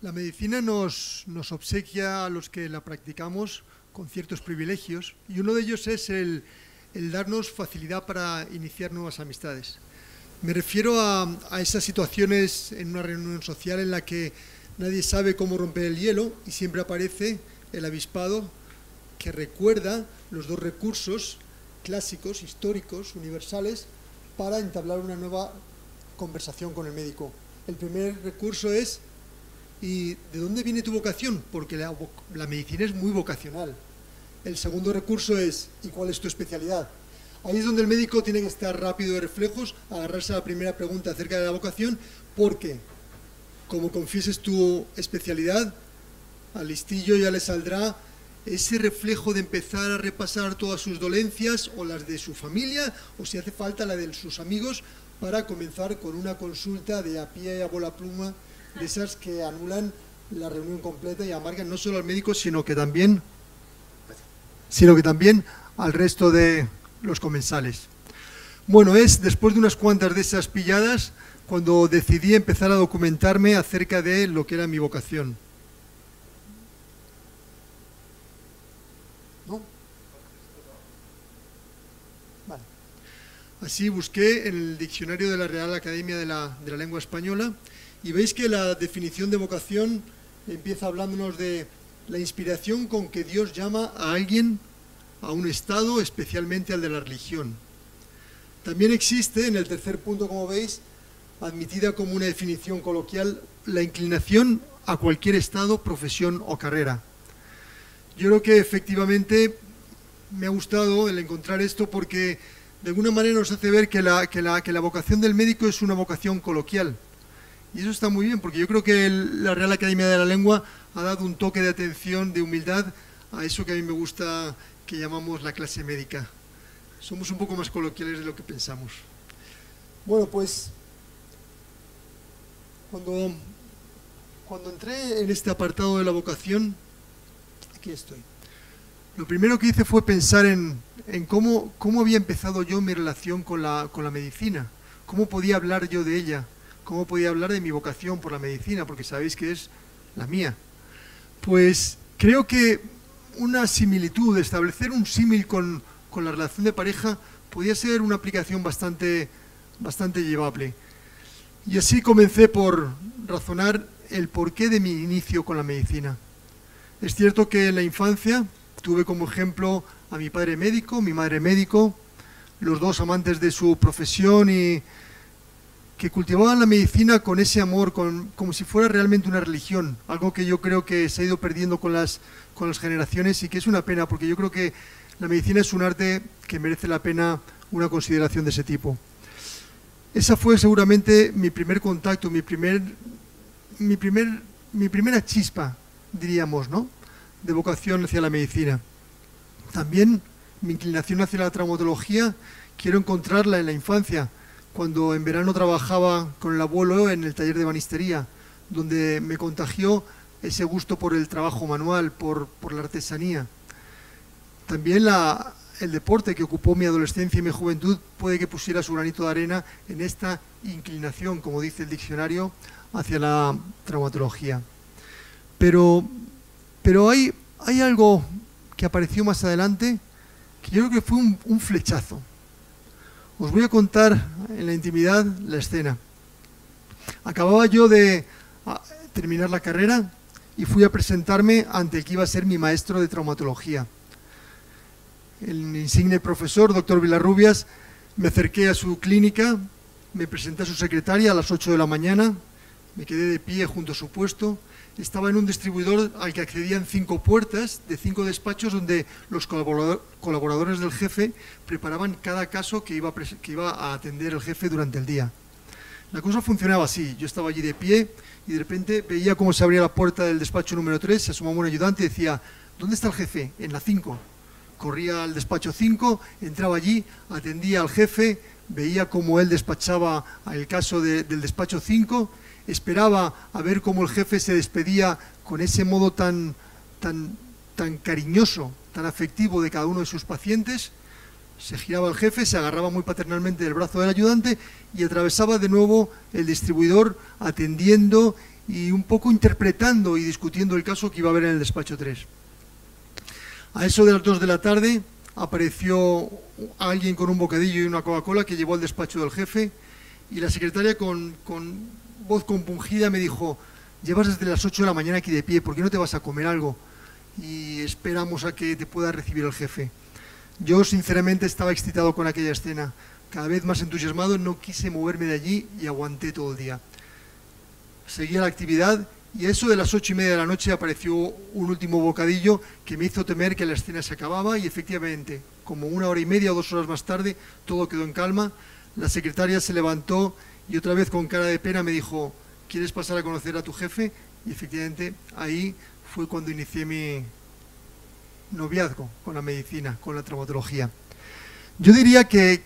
La medicina nos obsequia a los que la practicamos con ciertos privilegios y uno de ellos es el darnos facilidad para iniciar nuevas amistades. Me refiero a esas situaciones en una reunión social en la que nadie sabe cómo romper el hielo y siempre aparece el avispado que recuerda los dos recursos clásicos, históricos, universales, para entablar una nueva conversación con el médico. El primer recurso es: ¿y de dónde viene tu vocación? Porque la medicina es muy vocacional. El segundo recurso es: ¿y cuál es tu especialidad? Ahí es donde el médico tiene que estar rápido de reflejos, agarrarse a la primera pregunta acerca de la vocación, porque como confieses tu especialidad, al listillo ya le saldrá ese reflejo de empezar a repasar todas sus dolencias o las de su familia, o si hace falta la de sus amigos, para comenzar con una consulta de a pie y a bola pluma, de esas que anulan la reunión completa y amargan no solo al médico, sino que también al resto de los comensales. Bueno, es después de unas cuantas de esas pilladas cuando decidí empezar a documentarme acerca de lo que era mi vocación. ¿No? Vale. Así busqué en el diccionario de la Real Academia de la Lengua Española y veis que la definición de vocación empieza hablándonos de la inspiración con que Dios llama a alguien a un estado, especialmente al de la religión. También existe, en el tercer punto, como veis, admitida como una definición coloquial, la inclinación a cualquier estado, profesión o carrera. Yo creo que efectivamente me ha gustado el encontrar esto porque de alguna manera nos hace ver que la vocación del médico es una vocación coloquial. Y eso está muy bien, porque yo creo que la Real Academia de la Lengua ha dado un toque de atención, de humildad, a eso que a mí me gusta, que llamamos la clase médica. Somos un poco más coloquiales de lo que pensamos. Bueno, pues cuando entré en este apartado de la vocación, aquí estoy. Lo primero que hice fue pensar en cómo había empezado yo mi relación con la medicina, cómo podía hablar yo de ella, cómo podía hablar de mi vocación por la medicina, porque sabéis que es la mía. Pues creo que una similitud, establecer un símil con la relación de pareja, podía ser una aplicación bastante llevable. Y así comencé por razonar el porqué de mi inicio con la medicina. Es cierto que en la infancia tuve como ejemplo a mi padre médico, mi madre médico, los dos amantes de su profesión y que cultivaban la medicina con ese amor, como si fuera realmente una religión, algo que yo creo que se ha ido perdiendo con las generaciones y que es una pena, porque yo creo que la medicina es un arte que merece la pena una consideración de ese tipo. Esa fue seguramente mi primer contacto, mi primera chispa, diríamos, ¿no?, de vocación hacia la medicina. También mi inclinación hacia la traumatología quiero encontrarla en la infancia, cuando en verano trabajaba con el abuelo en el taller de ebanistería, donde me contagió ese gusto por el trabajo manual, por la artesanía. También el deporte que ocupó mi adolescencia y mi juventud puede que pusiera su granito de arena en esta inclinación, como dice el diccionario, hacia la traumatología. Pero hay algo que apareció más adelante que yo creo que fue un flechazo. Os voy a contar en la intimidad la escena. Acababa yo de terminar la carrera y fui a presentarme ante el que iba a ser mi maestro de traumatología. El insigne profesor, doctor Vilarrubias, me acerqué a su clínica, me presenté a su secretaria a las 8 de la mañana, me quedé de pie junto a su puesto. Estaba en un distribuidor al que accedían 5 puertas de 5 despachos donde los colaboradores del jefe preparaban cada caso que iba a atender el jefe durante el día. La cosa funcionaba así: yo estaba allí de pie y de repente veía cómo se abría la puerta del despacho número 3, se asomaba un ayudante y decía: ¿dónde está el jefe? En la 5. Corría al despacho 5, entraba allí, atendía al jefe, veía cómo él despachaba el caso del despacho 5, esperaba a ver cómo el jefe se despedía con ese modo tan cariñoso, tan afectivo de cada uno de sus pacientes. Se giraba el jefe, se agarraba muy paternalmente del brazo del ayudante y atravesaba de nuevo el distribuidor atendiendo y un poco interpretando y discutiendo el caso que iba a haber en el despacho 3. A eso de las 2 de la tarde apareció alguien con un bocadillo y una Coca-Cola que llevó al despacho del jefe, y la secretaria con voz compungida me dijo: llevas desde las 8 de la mañana aquí de pie, ¿por qué no te vas a comer algo? Y esperamos a que te pueda recibir el jefe. Yo sinceramente estaba excitado con aquella escena, cada vez más entusiasmado, no quise moverme de allí y aguanté todo el día. Seguía la actividad y a eso de las 8:30 de la noche apareció un último bocadillo que me hizo temer que la escena se acababa, y efectivamente, como 1 hora y media o 2 horas más tarde, todo quedó en calma. La secretaria se levantó y otra vez con cara de pena me dijo: ¿quieres pasar a conocer a tu jefe? Y efectivamente ahí fue cuando inicié mi noviazgo con la medicina, con la traumatología. Yo diría que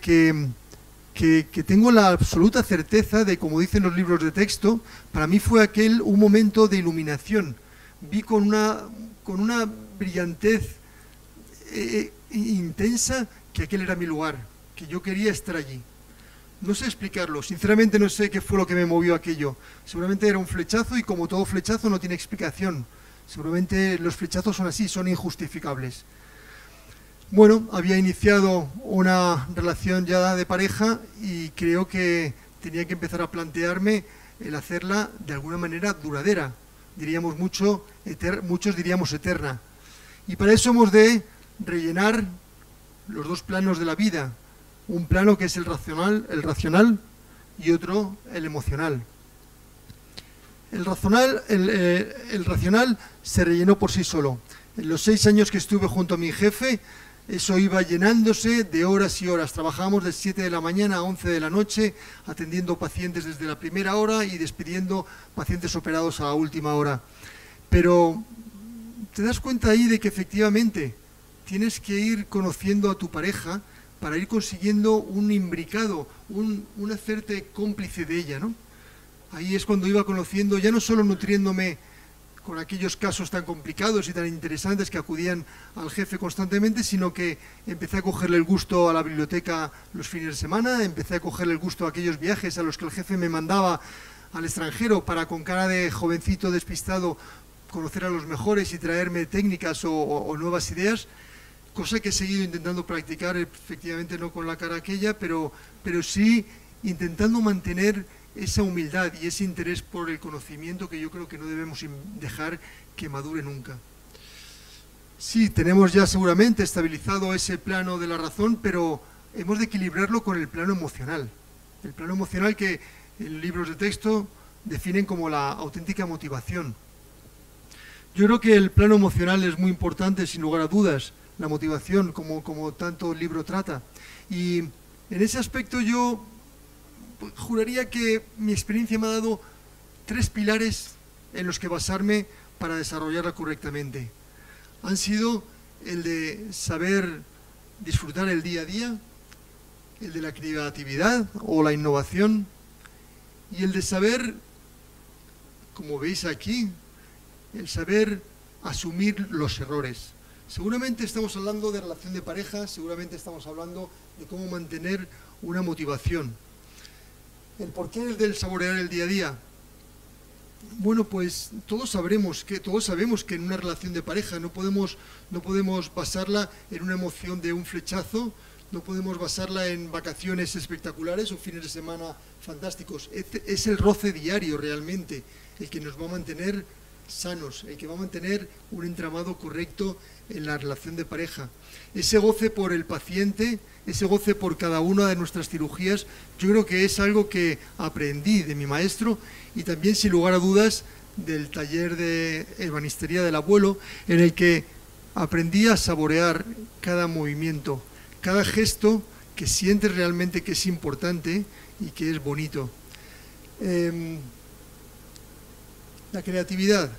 tengo la absoluta certeza de, como dicen los libros de texto, para mí fue aquel un momento de iluminación. Vi con una brillantez intensa que aquel era mi lugar, que yo quería estar allí. No sé explicarlo, sinceramente no sé qué fue lo que me movió aquello. Seguramente era un flechazo, y como todo flechazo no tiene explicación. Seguramente los flechazos son así, son injustificables. Bueno, había iniciado una relación ya de pareja y creo que tenía que empezar a plantearme el hacerla de alguna manera duradera. Diríamos muchos diríamos eterna. Y para eso hemos de rellenar los dos planos de la vida. Un plano que es el racional y otro el emocional. El racional se rellenó por sí solo. En los 6 años que estuve junto a mi jefe, eso iba llenándose de horas y horas. Trabajábamos de 7 de la mañana a 11 de la noche, atendiendo pacientes desde la primera hora y despidiendo pacientes operados a la última hora. Pero te das cuenta ahí de que efectivamente tienes que ir conociendo a tu pareja para ir consiguiendo un imbricado, un hacerte cómplice de ella, ¿no? Ahí es cuando iba conociendo, ya no solo nutriéndome con aquellos casos tan complicados y tan interesantes que acudían al jefe constantemente, sino que empecé a cogerle el gusto a la biblioteca los fines de semana, empecé a cogerle el gusto a aquellos viajes a los que el jefe me mandaba al extranjero para, con cara de jovencito despistado, conocer a los mejores y traerme técnicas o nuevas ideas, cosa que he seguido intentando practicar, efectivamente no con la cara aquella, pero sí intentando mantener esa humildad y ese interés por el conocimiento que yo creo que no debemos dejar que madure nunca. Sí, tenemos ya seguramente estabilizado ese plano de la razón, pero hemos de equilibrarlo con el plano emocional. El plano emocional que en libros de texto definen como la auténtica motivación. Yo creo que el plano emocional es muy importante, sin lugar a dudas, la motivación, como tanto el libro trata. Y en ese aspecto yo juraría que mi experiencia me ha dado 3 pilares en los que basarme para desarrollarla correctamente. Han sido el de saber disfrutar el día a día, el de la creatividad o la innovación, y el de saber, como veis aquí, el saber asumir los errores. Seguramente estamos hablando de relación de pareja, seguramente estamos hablando de cómo mantener una motivación. ¿El porqué del saborear el día a día? Bueno, pues todos sabemos que en una relación de pareja no podemos basarla en una emoción de un flechazo, no podemos basarla en vacaciones espectaculares o fines de semana fantásticos. Es el roce diario realmente el que nos va a mantener sanos, el que va a mantener un entramado correcto en la relación de pareja. Ese goce por el paciente, ese goce por cada una de nuestras cirugías, yo creo que es algo que aprendí de mi maestro y también, sin lugar a dudas, del taller de ebanistería del abuelo, en el que aprendí a saborear cada movimiento, cada gesto que sientes realmente que es importante y que es bonito. La creatividad.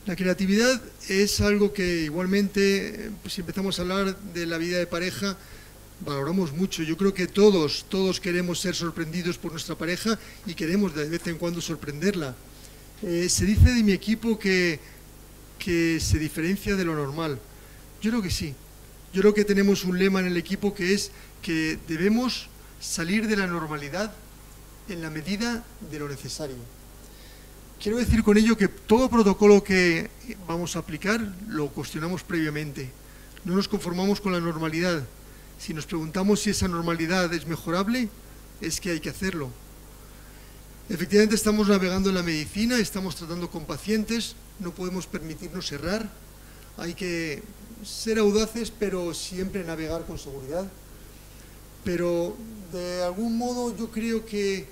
La creatividad es algo que igualmente, si empezamos a hablar de la vida de pareja, valoramos mucho. Yo creo que todos queremos ser sorprendidos por nuestra pareja y queremos de vez en cuando sorprenderla. Se dice de mi equipo que se diferencia de lo normal. Yo creo que sí. Yo creo que tenemos un lema en el equipo que es que debemos salir de la normalidad en la medida de lo necesario. Quiero decir con ello que todo protocolo que vamos a aplicar lo cuestionamos previamente. No nos conformamos con la normalidad. Si nos preguntamos si esa normalidad es mejorable, es que hay que hacerlo. Efectivamente estamos navegando en la medicina, estamos tratando con pacientes, no podemos permitirnos errar, hay que ser audaces, pero siempre navegar con seguridad. Pero de algún modo yo creo que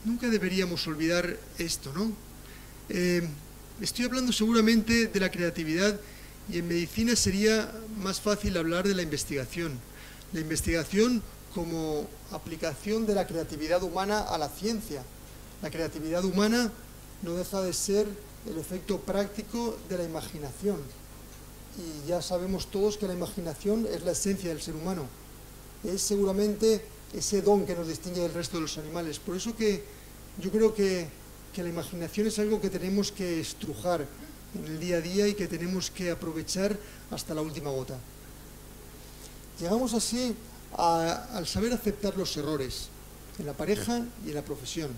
nunca deberíamos olvidar esto, ¿no? Estoy hablando seguramente de la creatividad y en medicina sería más fácil hablar de la investigación. La investigación como aplicación de la creatividad humana a la ciencia. La creatividad humana no deja de ser el efecto práctico de la imaginación. Y ya sabemos todos que la imaginación es la esencia del ser humano. Es seguramente ese don que nos distingue del resto de los animales. Por eso que yo creo que la imaginación es algo que tenemos que estrujar en el día a día y que tenemos que aprovechar hasta la última gota. Llegamos así al saber aceptar los errores en la pareja y en la profesión.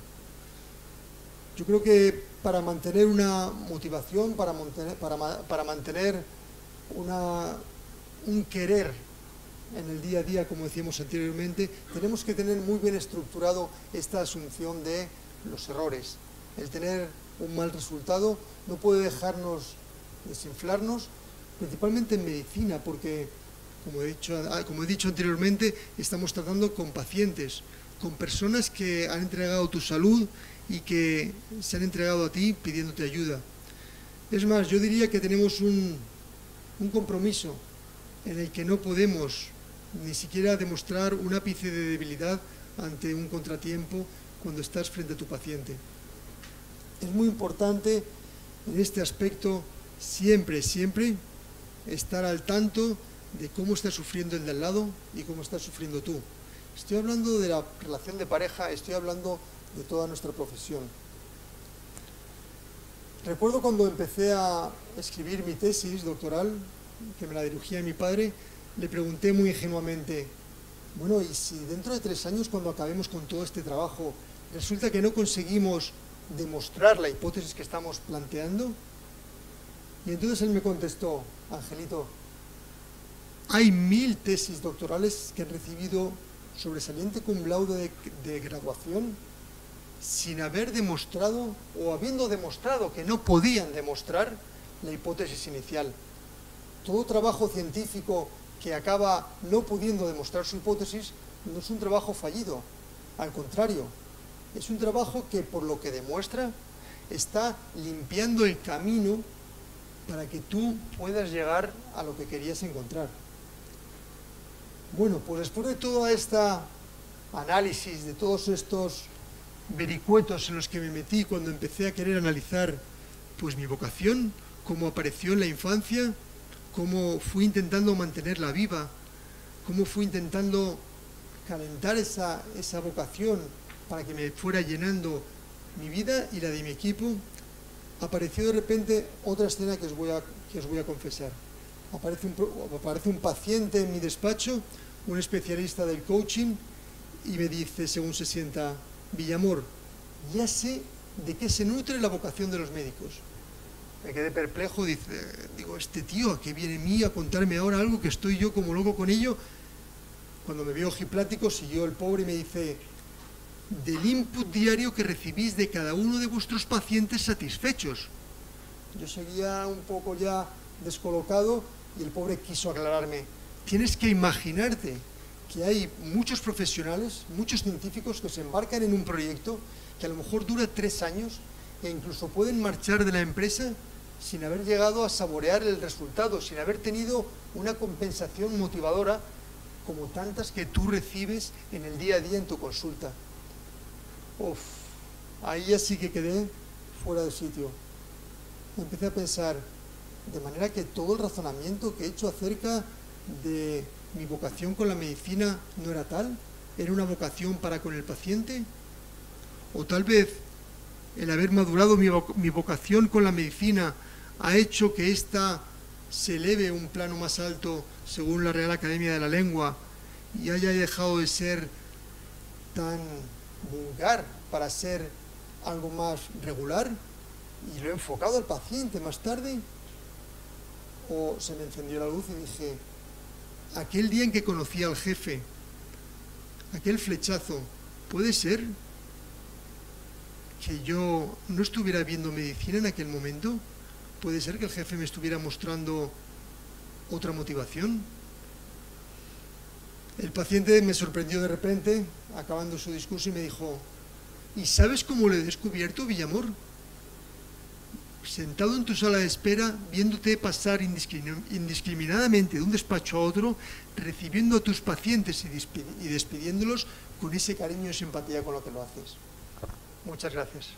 Yo creo que para mantener una motivación, para mantener un querer en el día a día, como decíamos anteriormente, tenemos que tener muy bien estructurado esta asunción de los errores. El tener un mal resultado no puede dejarnos desinflarnos, principalmente en medicina, porque, como he dicho anteriormente, estamos tratando con pacientes, con personas que han entregado tu salud y que se han entregado a ti pidiéndote ayuda. Es más, yo diría que tenemos un compromiso en el que no podemos ni siquiera demostrar un ápice de debilidad ante un contratiempo cuando estás frente a tu paciente. Es muy importante en este aspecto siempre estar al tanto de cómo está sufriendo el de al lado y cómo estás sufriendo tú. Estoy hablando de la relación de pareja, estoy hablando de toda nuestra profesión. Recuerdo cuando empecé a escribir mi tesis doctoral, que me la dirigía mi padre, le pregunté muy ingenuamente, bueno, ¿y si dentro de 3 años, cuando acabemos con todo este trabajo, resulta que no conseguimos demostrar la hipótesis que estamos planteando? Y entonces él me contestó, Angelito, hay 1000 tesis doctorales que han recibido sobresaliente cum laude de graduación sin haber demostrado o habiendo demostrado que no podían demostrar la hipótesis inicial. Todo trabajo científico que acaba no pudiendo demostrar su hipótesis no es un trabajo fallido, al contrario, es un trabajo que por lo que demuestra está limpiando el camino para que tú puedas llegar a lo que querías encontrar. Bueno, pues después de todo este análisis, de todos estos vericuetos en los que me metí cuando empecé a querer analizar pues mi vocación, cómo apareció en la infancia, cómo fui intentando mantenerla viva, cómo fui intentando calentar esa vocación para que me fuera llenando mi vida y la de mi equipo, apareció de repente otra escena que os voy a confesar. Aparece un paciente en mi despacho, un especialista del coaching, y me dice, según se sienta, Villamor, ya sé de qué se nutre la vocación de los médicos. Me quedé perplejo, digo, este tío, ¿a qué viene mí a contarme ahora algo que estoy yo como loco con ello? Cuando me vio ojiplático, siguió el pobre y me dice, del input diario que recibís de cada uno de vuestros pacientes satisfechos. Yo seguía un poco ya descolocado y el pobre quiso aclararme. Tienes que imaginarte que hay muchos profesionales, muchos científicos que se embarcan en un proyecto que a lo mejor dura 3 años e incluso pueden marchar de la empresa sin haber llegado a saborear el resultado, sin haber tenido una compensación motivadora como tantas que tú recibes en el día a día en tu consulta. Uf, ahí ya sí que quedé fuera de sitio. Empecé a pensar, de manera que todo el razonamiento que he hecho acerca de mi vocación con la medicina no era tal, era una vocación para con el paciente, o tal vez el haber madurado mi vocación con la medicina ha hecho que ésta se eleve a un plano más alto según la Real Academia de la Lengua y haya dejado de ser tan vulgar para ser algo más regular y lo he enfocado al paciente más tarde, o se me encendió la luz y dije, aquel día en que conocí al jefe, aquel flechazo, ¿puede ser que yo no estuviera viendo medicina en aquel momento? ¿Puede ser que el jefe me estuviera mostrando otra motivación? El paciente me sorprendió de repente, acabando su discurso, y me dijo, ¿y sabes cómo lo he descubierto, Villamor? Sentado en tu sala de espera, viéndote pasar indiscriminadamente de un despacho a otro, recibiendo a tus pacientes y despidiéndolos con ese cariño y simpatía con lo que lo haces. Muchas gracias.